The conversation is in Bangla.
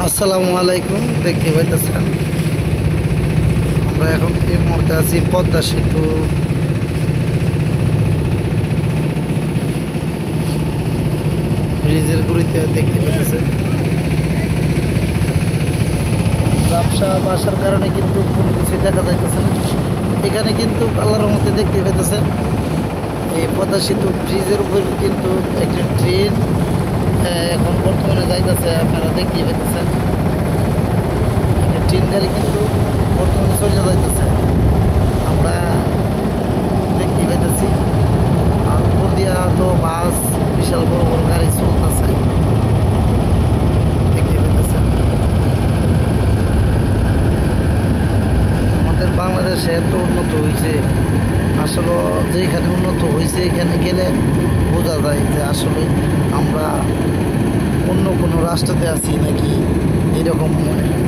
আসসালামু আলাইকুম। দেখতে পাইতেছেন আমরা এখন এই মুহূর্তে আছি পদ্মা সেতু ব্রিজের গুড়িতে। দেখতে পাইতেছেন ব্যবসা বাসার কারণে কিন্তু কোনো কিছু দেখা যাইতেছে না। এখানে কিন্তু আল্লাহর মধ্যে দেখতে পাইতেছেন এই পদ্মা সেতু ব্রিজের উপর কিন্তু একটি ট্রেন এখন বর্তমানে যাইতেছে। আপনারা দেখতে পাইতেছেন ট্রেন গাড়ি কিন্তু বর্তমানে চলে যাইতেছে। আমরা দেখতে পাইতেছি আর উপর দিয়া তো বাস, বিশাল বড় বড় গাড়ি চলতেছে। দেখতে পাইতেছেন আমাদের বাংলাদেশে এত উন্নত হয়েছে, আসলে যেখানে উন্নত হয়েছে এখানে গেলে বোঝা যায় যে আসলে আমরা অন্য কোনো রাষ্ট্রতে আছি নাকি, এরকম মনে হয়।